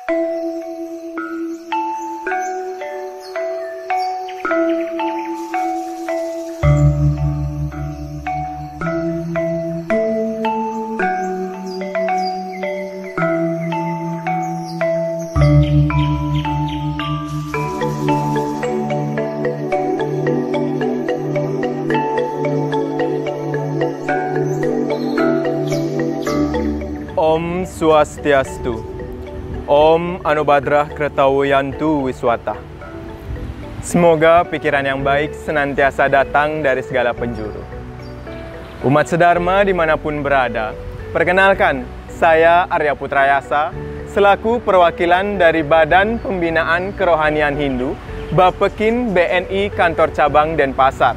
Om Swastiastu. Om Anubadrah Kretawayantu Wiswata. Semoga pikiran yang baik senantiasa datang dari segala penjuru. Umat sedharma dimanapun berada, perkenalkan, saya Arya Putrayasa, selaku perwakilan dari Badan Pembinaan Kerohanian Hindu, Bapekin BNI Kantor Cabang Denpasar.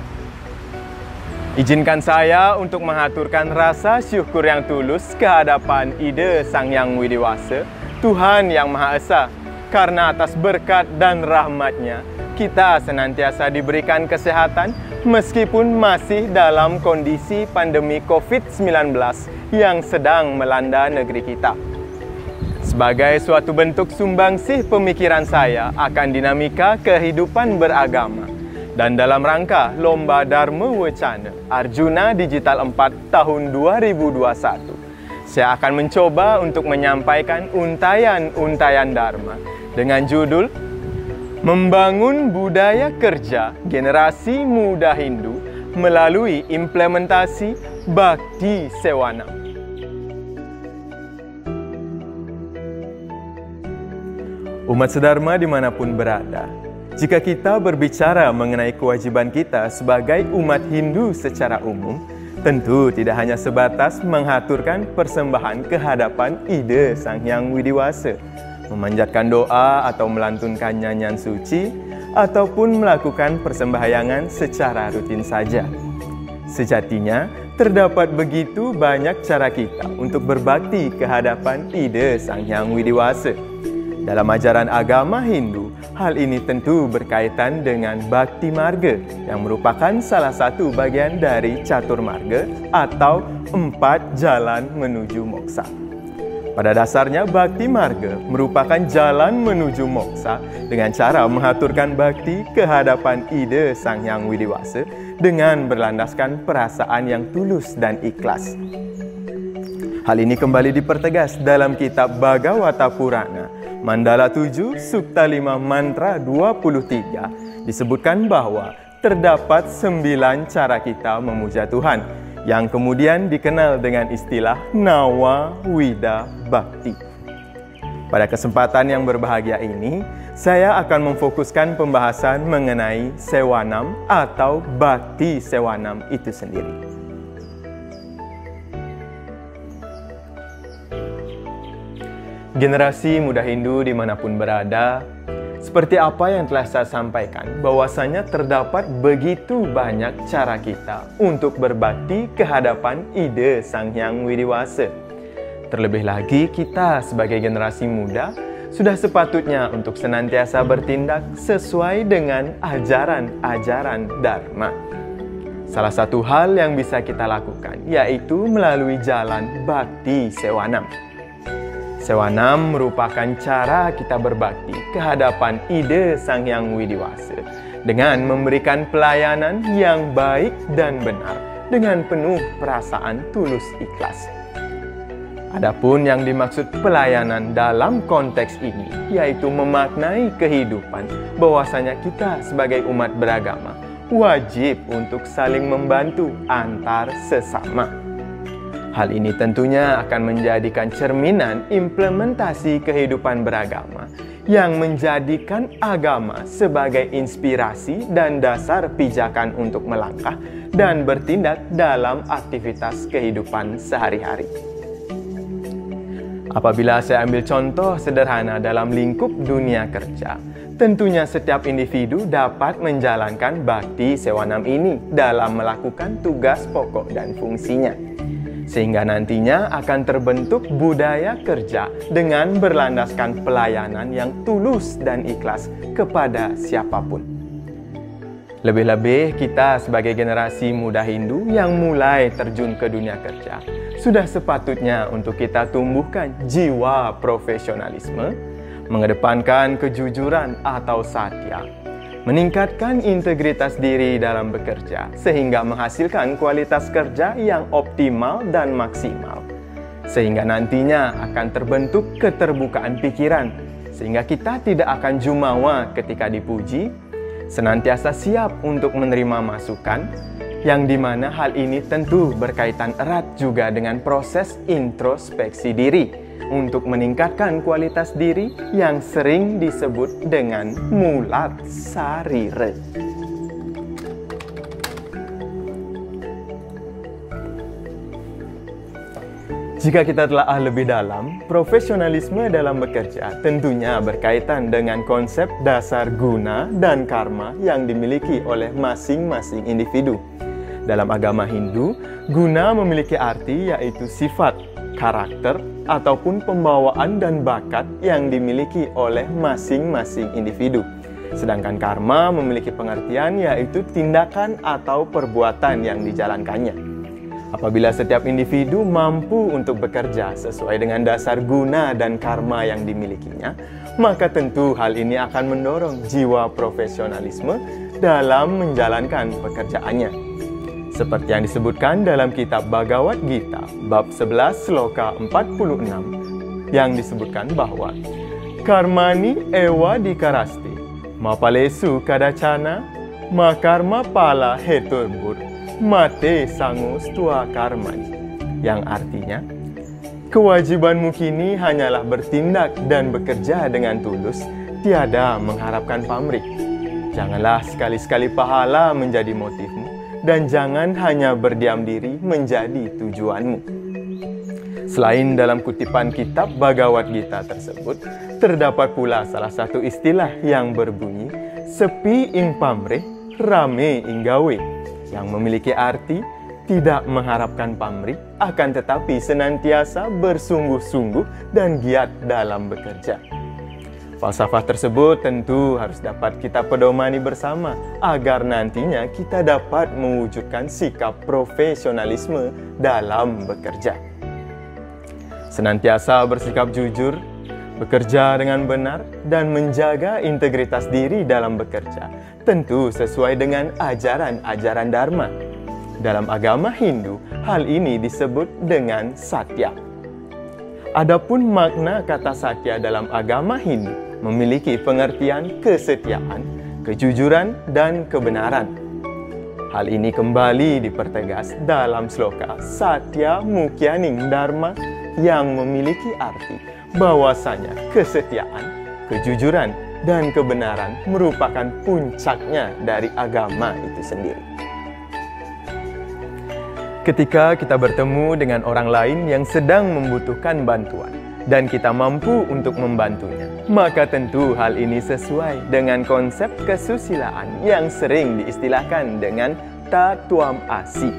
Izinkan saya untuk mengaturkan rasa syukur yang tulus ke hadapan Ide Sang Hyang Widi Wasa, Tuhan Yang Maha Esa, karena atas berkat dan rahmat-Nya, kita senantiasa diberikan kesehatan meskipun masih dalam kondisi pandemi COVID-19 yang sedang melanda negeri kita. Sebagai suatu bentuk sumbangsih pemikiran saya akan dinamika kehidupan beragama, dan dalam rangka Lomba Dharma Wacana Arjuna Digital 4 tahun 2021, saya akan mencoba untuk menyampaikan untayan-untayan Dharma dengan judul Membangun Budaya Kerja Generasi Muda Hindu melalui implementasi Bhakti Sewanam. Umat sedharma dimanapun berada, jika kita berbicara mengenai kewajiban kita sebagai umat Hindu secara umum, tentu tidak hanya sebatas menghaturkan persembahan ke hadapan Ide Sang Hyang Widi Wasa, memanjatkan doa atau melantunkan nyanyian suci, ataupun melakukan persembahyangan secara rutin saja. Sejatinya, terdapat begitu banyak cara kita untuk berbakti ke hadapan Ide Sang Hyang Widi Wasa. Dalam ajaran agama Hindu, hal ini tentu berkaitan dengan Bhakti Marga yang merupakan salah satu bagian dari Catur Marga atau 4 jalan menuju moksa. Pada dasarnya, Bhakti Marga merupakan jalan menuju moksa dengan cara mengaturkan bakti ke hadapan Ide Sang Hyang Widi Wasa dengan berlandaskan perasaan yang tulus dan ikhlas. Hal ini kembali dipertegas dalam kitab Bhagavata Purana Mandala 7, Sukta 5, Mantra 23, disebutkan bahwa terdapat 9 cara kita memuja Tuhan, yang kemudian dikenal dengan istilah Nawa Wida Bhakti. Pada kesempatan yang berbahagia ini, saya akan memfokuskan pembahasan mengenai Sewanam atau Bhakti Sewanam itu sendiri. Generasi muda Hindu dimanapun berada, seperti apa yang telah saya sampaikan, bahwasanya terdapat begitu banyak cara kita untuk berbakti ke hadapan Ide Sang Hyang Widi Wasa. Terlebih lagi, kita sebagai generasi muda sudah sepatutnya untuk senantiasa bertindak sesuai dengan ajaran-ajaran Dharma. Salah satu hal yang bisa kita lakukan yaitu melalui jalan Bhakti Sewanam. Sewanam merupakan cara kita berbakti ke hadapan Ide Sang Hyang Widi Wasa dengan memberikan pelayanan yang baik dan benar dengan penuh perasaan tulus ikhlas. Adapun yang dimaksud pelayanan dalam konteks ini yaitu memaknai kehidupan bahwasanya kita sebagai umat beragama wajib untuk saling membantu antar sesama. Hal ini tentunya akan menjadikan cerminan implementasi kehidupan beragama yang menjadikan agama sebagai inspirasi dan dasar pijakan untuk melangkah dan bertindak dalam aktivitas kehidupan sehari-hari. Apabila saya ambil contoh sederhana dalam lingkup dunia kerja, tentunya setiap individu dapat menjalankan Bhakti Sewanam ini dalam melakukan tugas pokok dan fungsinya. Sehingga nantinya akan terbentuk budaya kerja dengan berlandaskan pelayanan yang tulus dan ikhlas kepada siapapun. Lebih-lebih kita sebagai generasi muda Hindu yang mulai terjun ke dunia kerja, sudah sepatutnya untuk kita tumbuhkan jiwa profesionalisme, mengedepankan kejujuran atau satya, meningkatkan integritas diri dalam bekerja sehingga menghasilkan kualitas kerja yang optimal dan maksimal, sehingga nantinya akan terbentuk keterbukaan pikiran, sehingga kita tidak akan jumawa ketika dipuji, senantiasa siap untuk menerima masukan, yang dimana hal ini tentu berkaitan erat juga dengan proses introspeksi diri untuk meningkatkan kualitas diri yang sering disebut dengan mulat sarire. Jika kita telah lebih dalam, profesionalisme dalam bekerja tentunya berkaitan dengan konsep dasar guna dan karma yang dimiliki oleh masing-masing individu. Dalam agama Hindu, guna memiliki arti yaitu sifat, karakter, ataupun pembawaan dan bakat yang dimiliki oleh masing-masing individu. Sedangkan karma memiliki pengertian yaitu tindakan atau perbuatan yang dijalankannya. Apabila setiap individu mampu untuk bekerja sesuai dengan dasar guna dan karma yang dimilikinya, maka tentu hal ini akan mendorong jiwa profesionalisme dalam menjalankan pekerjaannya. Seperti yang disebutkan dalam kitab Bhagavad Gita, bab 11 sloka 46, yang disebutkan bahwa Karmani ewa dikarasti, mapalesu kadacana, makarma pala heturbur, mate sangus tua karmani, yang artinya, kewajibanmu kini hanyalah bertindak dan bekerja dengan tulus, tiada mengharapkan pamrih. Janganlah sekali-sekali pahala menjadi motifmu, dan jangan hanya berdiam diri menjadi tujuanmu. Selain dalam kutipan kitab Bhagavad Gita tersebut, terdapat pula salah satu istilah yang berbunyi, sepi ing pamrih, rame ing gawe, yang memiliki arti tidak mengharapkan pamrih, akan tetapi senantiasa bersungguh-sungguh dan giat dalam bekerja. Falsafah tersebut tentu harus dapat kita pedomani bersama agar nantinya kita dapat mewujudkan sikap profesionalisme dalam bekerja. Senantiasa bersikap jujur, bekerja dengan benar, dan menjaga integritas diri dalam bekerja, tentu sesuai dengan ajaran-ajaran Dharma. Dalam agama Hindu, hal ini disebut dengan satya. Adapun makna kata satya dalam agama Hindu memiliki pengertian kesetiaan, kejujuran, dan kebenaran. Hal ini kembali dipertegas dalam sloka Satya Mukyaning Dharma yang memiliki arti bahwasanya kesetiaan, kejujuran, dan kebenaran merupakan puncaknya dari agama itu sendiri. Ketika kita bertemu dengan orang lain yang sedang membutuhkan bantuan dan kita mampu untuk membantunya, maka tentu hal ini sesuai dengan konsep kesusilaan yang sering diistilahkan dengan tatuam asi.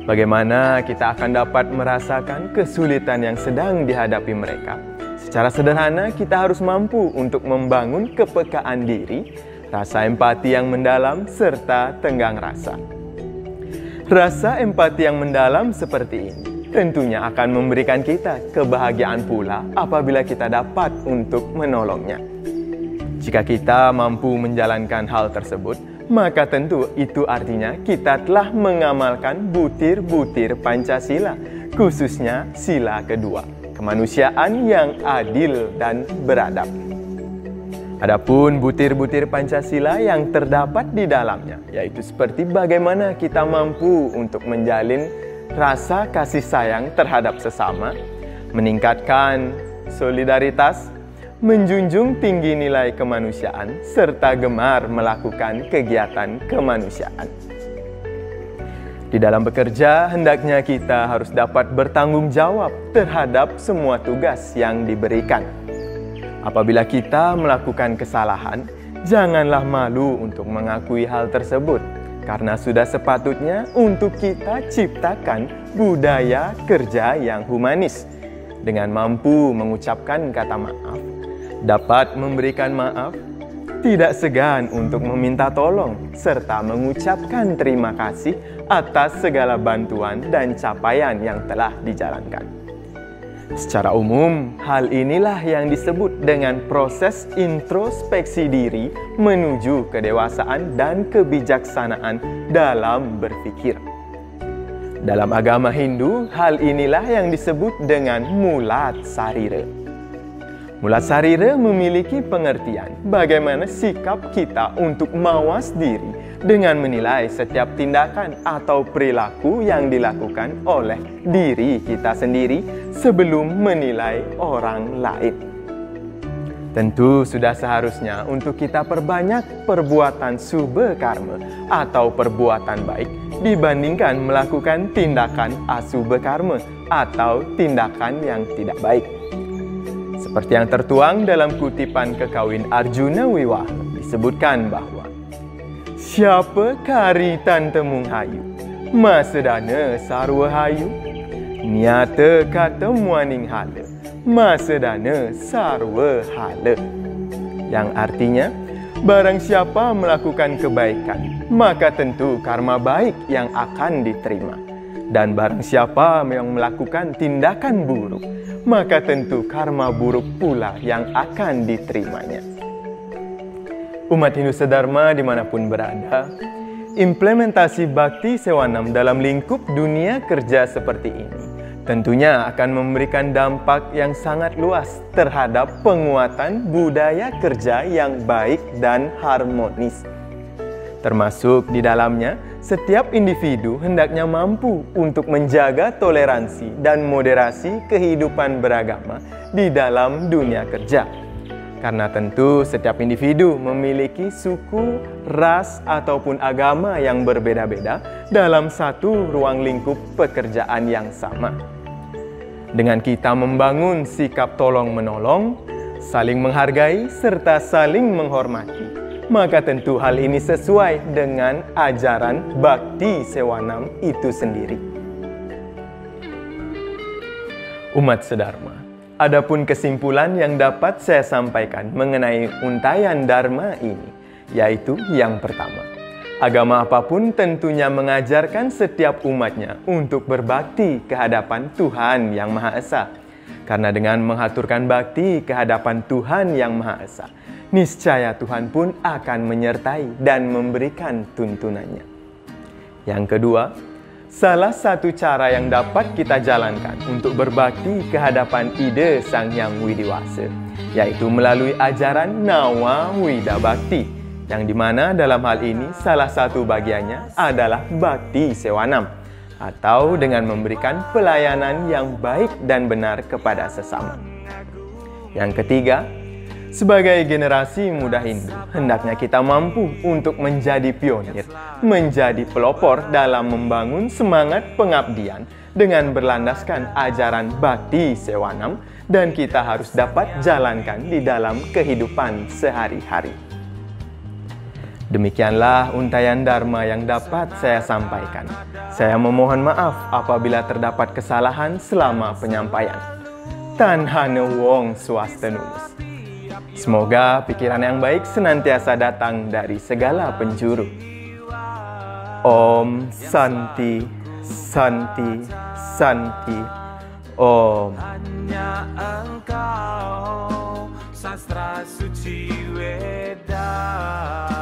Bagaimana kita akan dapat merasakan kesulitan yang sedang dihadapi mereka? Secara sederhana, kita harus mampu untuk membangun kepekaan diri, rasa empati yang mendalam, serta tenggang rasa. Rasa empati yang mendalam seperti ini tentunya akan memberikan kita kebahagiaan pula apabila kita dapat untuk menolongnya. Jika kita mampu menjalankan hal tersebut, maka tentu itu artinya kita telah mengamalkan butir-butir Pancasila, khususnya sila kedua, kemanusiaan yang adil dan beradab. Adapun butir-butir Pancasila yang terdapat di dalamnya, yaitu seperti bagaimana kita mampu untuk menjalin rasa kasih sayang terhadap sesama, meningkatkan solidaritas, menjunjung tinggi nilai kemanusiaan, serta gemar melakukan kegiatan kemanusiaan. Di dalam bekerja, hendaknya kita harus dapat bertanggung jawab terhadap semua tugas yang diberikan. Apabila kita melakukan kesalahan, janganlah malu untuk mengakui hal tersebut, karena sudah sepatutnya untuk kita ciptakan budaya kerja yang humanis. Dengan mampu mengucapkan kata maaf, dapat memberikan maaf, tidak segan untuk meminta tolong, serta mengucapkan terima kasih atas segala bantuan dan capaian yang telah dijalankan. Secara umum, hal inilah yang disebut dengan proses introspeksi diri menuju kedewasaan dan kebijaksanaan dalam berpikir. Dalam agama Hindu, hal inilah yang disebut dengan mulat sarira. Mulat sarira memiliki pengertian bagaimana sikap kita untuk mawas diri dengan menilai setiap tindakan atau perilaku yang dilakukan oleh diri kita sendiri sebelum menilai orang lain. Tentu sudah seharusnya untuk kita perbanyak perbuatan subha karma atau perbuatan baik dibandingkan melakukan tindakan asubha karma atau tindakan yang tidak baik. Seperti yang tertuang dalam kutipan Kekawin Arjuna Wiwaha, disebutkan bahwa siapa kari tan temung hayu, masedana sarwa hayu, nyata kata muaning hala, masedana sarwa hala. Yang artinya, barang siapa melakukan kebaikan, maka tentu karma baik yang akan diterima. Dan barang siapa yang melakukan tindakan buruk, maka tentu karma buruk pula yang akan diterimanya. Umat Hindu sedharma dimanapun berada, implementasi Bhakti Sewanam dalam lingkup dunia kerja seperti ini tentunya akan memberikan dampak yang sangat luas terhadap penguatan budaya kerja yang baik dan harmonis. Termasuk di dalamnya, setiap individu hendaknya mampu untuk menjaga toleransi dan moderasi kehidupan beragama di dalam dunia kerja. Karena tentu setiap individu memiliki suku, ras, ataupun agama yang berbeda-beda dalam satu ruang lingkup pekerjaan yang sama. Dengan kita membangun sikap tolong-menolong, saling menghargai, serta saling menghormati, maka tentu hal ini sesuai dengan ajaran Bhakti Sewanam itu sendiri. Umat sedharma, adapun kesimpulan yang dapat saya sampaikan mengenai untayan Dharma ini, yaitu yang pertama, agama apapun tentunya mengajarkan setiap umatnya untuk berbakti ke hadapan Tuhan Yang Maha Esa. Karena dengan menghaturkan bakti ke hadapan Tuhan Yang Maha Esa, niscaya Tuhan pun akan menyertai dan memberikan tuntunannya. Yang kedua, salah satu cara yang dapat kita jalankan untuk berbakti ke hadapan ide Sang Hyang Widiwasa, yaitu melalui ajaran Nawa Wida Bhakti, yang dimana dalam hal ini salah satu bagiannya adalah Bhakti Sewanam, atau dengan memberikan pelayanan yang baik dan benar kepada sesama. Yang ketiga, sebagai generasi muda Hindu, hendaknya kita mampu untuk menjadi pionir, menjadi pelopor dalam membangun semangat pengabdian dengan berlandaskan ajaran Bhakti Sewanam, dan kita harus dapat jalankan di dalam kehidupan sehari-hari. Demikianlah untayan Dharma yang dapat saya sampaikan. Saya memohon maaf apabila terdapat kesalahan selama penyampaian. Tan hana wong swasta nulus. Semoga pikiran yang baik senantiasa datang dari segala penjuru. Om Santi, Santi, Santi. Om. Hanya Engkau, sastra suci Weda.